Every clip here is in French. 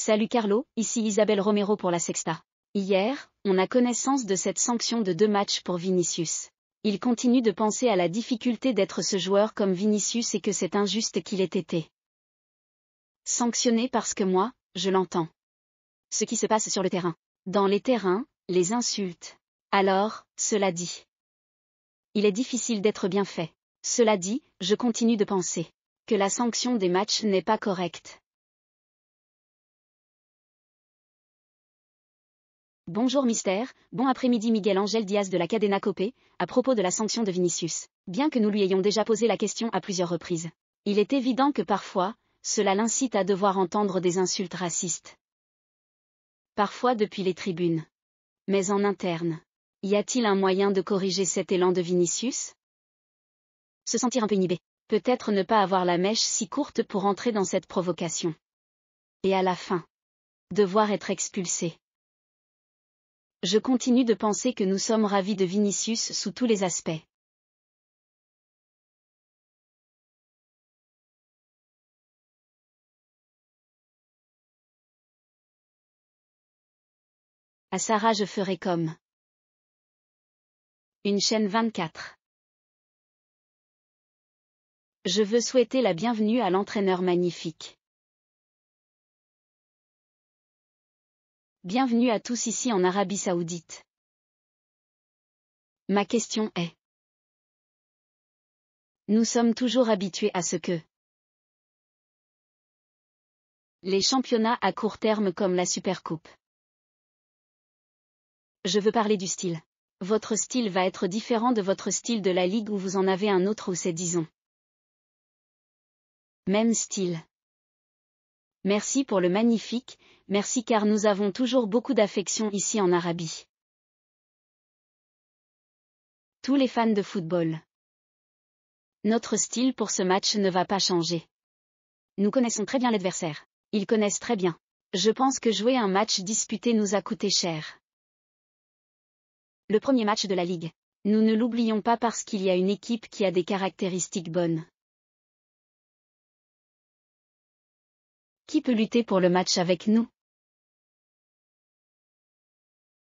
Salut Carlo, ici Isabelle Romero pour La Sexta. Hier, on a connaissance de cette sanction de 2 matchs pour Vinicius. Il continue de penser à la difficulté d'être ce joueur comme Vinicius et que c'est injuste qu'il ait été sanctionné parce que moi, je l'entends. Ce qui se passe sur le terrain. Dans les terrains, les insultes. Alors, cela dit. Il est difficile d'être bien fait. Cela dit, je continue de penser que la sanction des matchs n'est pas correcte. Bonjour Mystère, bon après-midi Miguel Angel Diaz de la Cadena Copé, à propos de la sanction de Vinicius. Bien que nous lui ayons déjà posé la question à plusieurs reprises, il est évident que parfois, cela l'incite à devoir entendre des insultes racistes. Parfois depuis les tribunes. Mais en interne, y a-t-il un moyen de corriger cet élan de Vinicius? Se sentir un peu inhibé. Peut-être ne pas avoir la mèche si courte pour entrer dans cette provocation. Et à la fin, devoir être expulsé. Je continue de penser que nous sommes ravis de Vinicius sous tous les aspects. À Sarah je ferai comme une chaîne 24. Je veux souhaiter la bienvenue à l'entraîneur magnifique. Bienvenue à tous ici en Arabie Saoudite. Ma question est: nous sommes toujours habitués à ce que les championnats à court terme comme la Supercoupe. Je veux parler du style. Votre style va être différent de votre style de la Ligue où vous en avez un autre où c'est disons même style. Merci pour le magnifique, merci car nous avons toujours beaucoup d'affection ici en Arabie. Tous les fans de football. Notre style pour ce match ne va pas changer. Nous connaissons très bien l'adversaire. Ils connaissent très bien. Je pense que jouer un match disputé nous a coûté cher. Le premier match de la Ligue. Nous ne l'oublions pas parce qu'il y a une équipe qui a des caractéristiques bonnes. Qui peut lutter pour le match avec nous?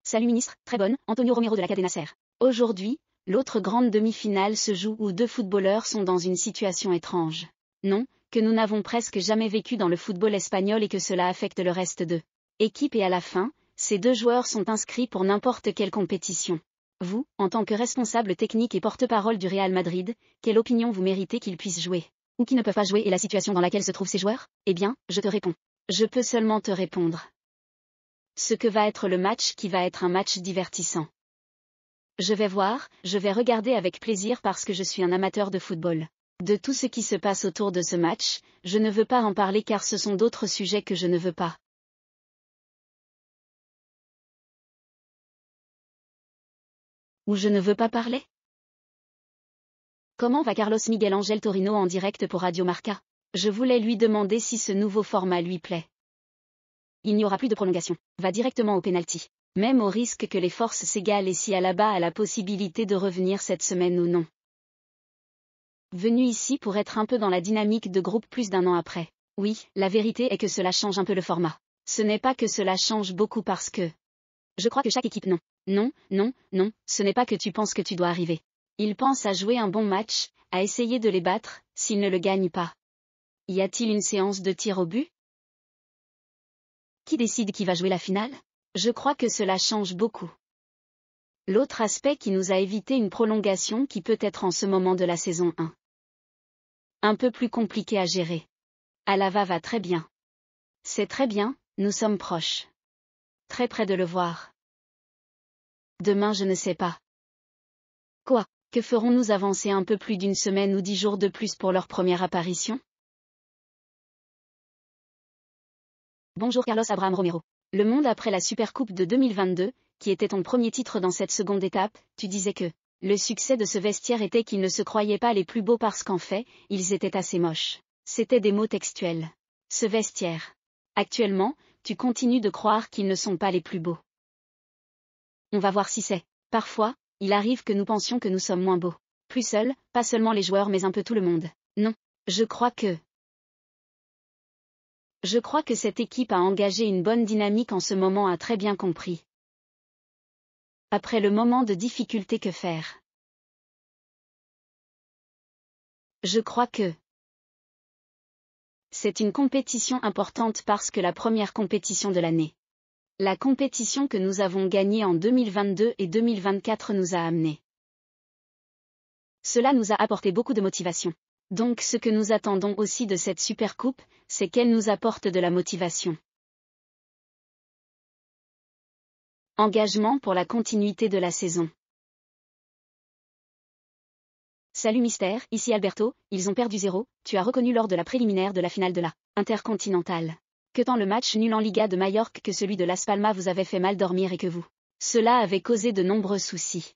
Salut ministre, très bonne, Antonio Romero de la Cadena Ser. Aujourd'hui, l'autre grande demi-finale se joue où 2 footballeurs sont dans une situation étrange. Non, que nous n'avons presque jamais vécu dans le football espagnol et que cela affecte le reste de l'équipe et à la fin, ces 2 joueurs sont inscrits pour n'importe quelle compétition. Vous, en tant que responsable technique et porte-parole du Real Madrid, quelle opinion vous méritez qu'ils puissent jouer? Ou qui ne peuvent pas jouer et la situation dans laquelle se trouvent ces joueurs? Eh bien, je te réponds. Je peux seulement te répondre. Ce que va être le match qui va être un match divertissant. Je vais voir, je vais regarder avec plaisir parce que je suis un amateur de football. De tout ce qui se passe autour de ce match, je ne veux pas en parler car ce sont d'autres sujets que je ne veux pas. Ou je ne veux pas parler? Comment va Carlos Miguel Angel Torino en direct pour Radio Marca? Je voulais lui demander si ce nouveau format lui plaît. Il n'y aura plus de prolongation. Va directement au pénalty. Même au risque que les forces s'égalent et si Alaba a la possibilité de revenir cette semaine ou non. Venu ici pour être un peu dans la dynamique de groupe plus d'1 an après. Oui, la vérité est que cela change un peu le format. Ce n'est pas que cela change beaucoup parce que je crois que chaque équipe non. Non, ce n'est pas que tu penses que tu dois arriver. Ils pensent à jouer un bon match, à essayer de les battre, s'ils ne le gagnent pas. Y a-t-il une séance de tir au but? Qui décide qui va jouer la finale? Je crois que cela change beaucoup. L'autre aspect qui nous a évité une prolongation qui peut être en ce moment de la saison 1. Un peu plus compliqué à gérer. Alaba va très bien. C'est très bien, nous sommes proches. Très près de le voir. Demain je ne sais pas. Quoi? Que ferons-nous avancer un peu plus d'1 semaine ou 10 jours de plus pour leur première apparition? Bonjour Carlos Abraham Romero. Le Monde après la Supercoupe de 2022, qui était ton premier titre dans cette seconde étape, tu disais que le succès de ce vestiaire était qu'ils ne se croyaient pas les plus beaux parce qu'en fait, ils étaient assez moches. C'était des mots textuels. Ce vestiaire. Actuellement, tu continues de croire qu'ils ne sont pas les plus beaux. On va voir si c'est. Parfois, il arrive que nous pensions que nous sommes moins beaux. Plus seuls, pas seulement les joueurs mais un peu tout le monde. Non. Je crois que Je crois que cette équipe a engagé une bonne dynamique en ce moment, a très bien compris. Après le moment de difficulté, que faire? Je crois que c'est une compétition importante parce que la première compétition de l'année. La compétition que nous avons gagnée en 2022 et 2024 nous a amenés. Cela nous a apporté beaucoup de motivation. Donc ce que nous attendons aussi de cette Supercoupe, c'est qu'elle nous apporte de la motivation. Engagement pour la continuité de la saison. Salut Mystère, ici Alberto, ils ont perdu 0, tu as reconnu lors de la préliminaire de la finale de la Intercontinentale. Que tant le match nul en Liga de Majorque que celui de Las Palmas vous avait fait mal dormir et que vous. Cela avait causé de nombreux soucis.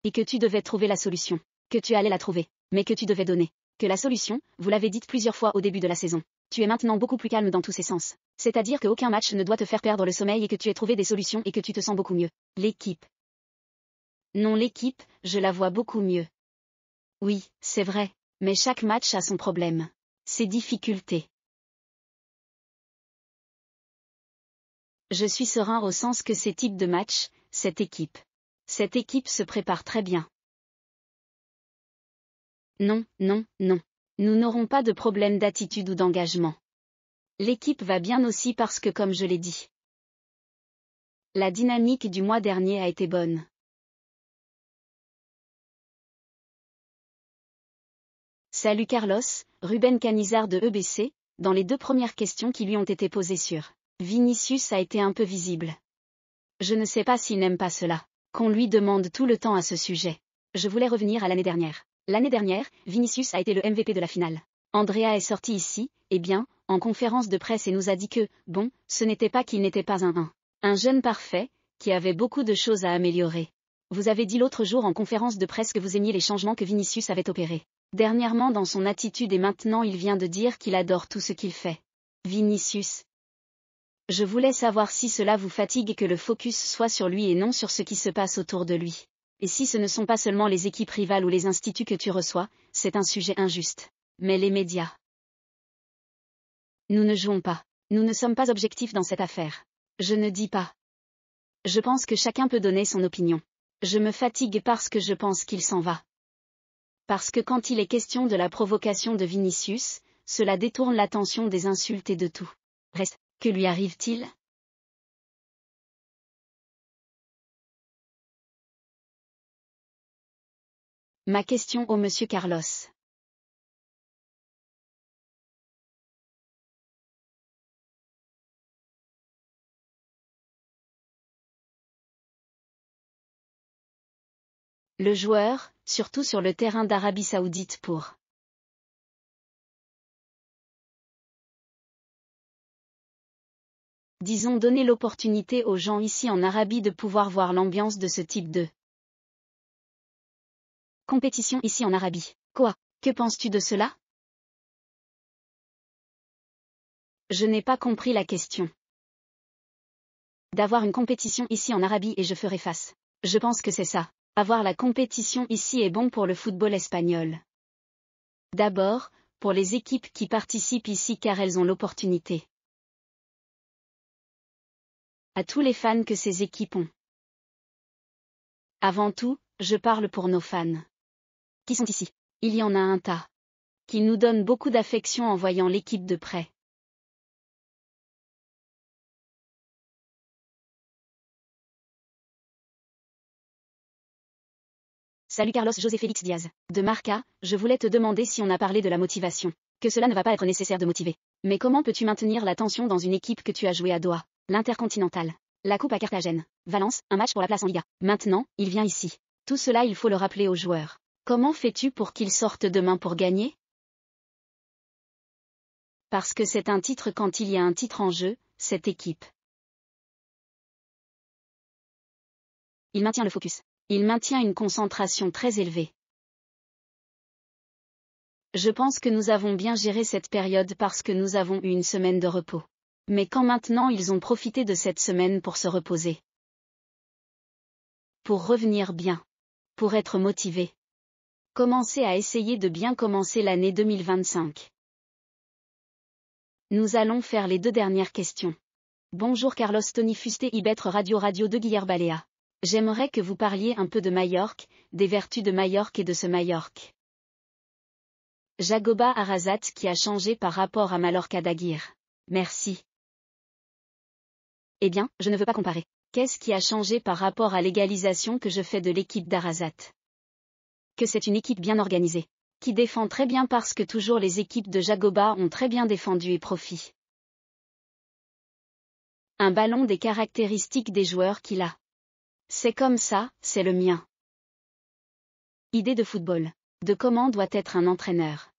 Et que tu devais trouver la solution. Que tu allais la trouver, mais que tu devais donner. Que la solution, vous l'avez dite plusieurs fois au début de la saison. Tu es maintenant beaucoup plus calme dans tous ses sens. C'est-à-dire qu'aucun match ne doit te faire perdre le sommeil et que tu aies trouvé des solutions et que tu te sens beaucoup mieux. L'équipe. Non, l'équipe, je la vois beaucoup mieux. Oui, c'est vrai, mais chaque match a son problème. Ses difficultés. Je suis serein au sens que ces types de matchs, cette équipe se prépare très bien. Non, non, non. Nous n'aurons pas de problème d'attitude ou d'engagement. L'équipe va bien aussi parce que, comme je l'ai dit, la dynamique du mois dernier a été bonne. Salut Carlos, Ruben Canizard de EBC, dans les 2 premières questions qui lui ont été posées sur Vinicius a été un peu visible. Je ne sais pas s'il n'aime pas cela, qu'on lui demande tout le temps à ce sujet. Je voulais revenir à l'année dernière. L'année dernière, Vinicius a été le MVP de la finale. Andrea est sorti ici, en conférence de presse et nous a dit que, bon, ce n'était pas qu'il n'était pas un jeune parfait, qui avait beaucoup de choses à améliorer. Vous avez dit l'autre jour en conférence de presse que vous aimiez les changements que Vinicius avait opérés. Dernièrement dans son attitude et maintenant il vient de dire qu'il adore tout ce qu'il fait. Vinicius. Je voulais savoir si cela vous fatigue et que le focus soit sur lui et non sur ce qui se passe autour de lui. Et si ce ne sont pas seulement les équipes rivales ou les instituts que tu reçois, c'est un sujet injuste. Mais les médias. Nous ne jouons pas. Nous ne sommes pas objectifs dans cette affaire. Je ne dis pas. Je pense que chacun peut donner son opinion. Je me fatigue parce que je pense qu'il s'en va. Parce que quand il est question de la provocation de Vinicius, cela détourne l'attention des insultes et de tout. Reste, que lui arrive-t-il? Ma question au monsieur Carlos. Le joueur, surtout sur le terrain d'Arabie Saoudite pour disons donner l'opportunité aux gens ici en Arabie de pouvoir voir l'ambiance de ce type de compétition ici en Arabie. Quoi? Que penses-tu de cela? Je n'ai pas compris la question. D'avoir une compétition ici en Arabie et je ferai face. Je pense que c'est ça. Avoir la compétition ici est bon pour le football espagnol. D'abord, pour les équipes qui participent ici car elles ont l'opportunité. À tous les fans que ces équipes ont. Avant tout, je parle pour nos fans. Qui sont ici. Il y en a un tas. Qui nous donnent beaucoup d'affection en voyant l'équipe de près. Salut Carlos José Félix Diaz. De Marca, je voulais te demander si on a parlé de la motivation. Que cela ne va pas être nécessaire de motiver. Mais comment peux-tu maintenir la tension dans une équipe que tu as joué à Doha, l'Intercontinental, la Coupe à Carthagène, Valence, un match pour la place en Liga. Maintenant, il vient ici. Tout cela il faut le rappeler aux joueurs. Comment fais-tu pour qu'ils sortent demain pour gagner? Parce que c'est un titre quand il y a un titre en jeu, cette équipe. Il maintient le focus. Il maintient une concentration très élevée. Je pense que nous avons bien géré cette période parce que nous avons eu une semaine de repos. Mais quand maintenant ils ont profité de cette semaine pour se reposer. Pour revenir bien. Pour être motivés. Commencer à essayer de bien commencer l'année 2025. Nous allons faire les 2 dernières questions. Bonjour Carlos Tony Fusté Ibetre Radio de Guillermo Balea. J'aimerais que vous parliez un peu de Majorque, des vertus de Majorque et de ce Majorque. Jagoba Arrasat qui a changé par rapport à Mallorca d'Aguirre. Merci. Eh bien, je ne veux pas comparer. Qu'est-ce qui a changé par rapport à l'égalisation que je fais de l'équipe d'Arrasat? Que c'est une équipe bien organisée, qui défend très bien parce que toujours les équipes de Jagoba ont très bien défendu et profit. Un ballon des caractéristiques des joueurs qu'il a. C'est comme ça, c'est le mien. Idée de football. De comment doit être un entraîneur.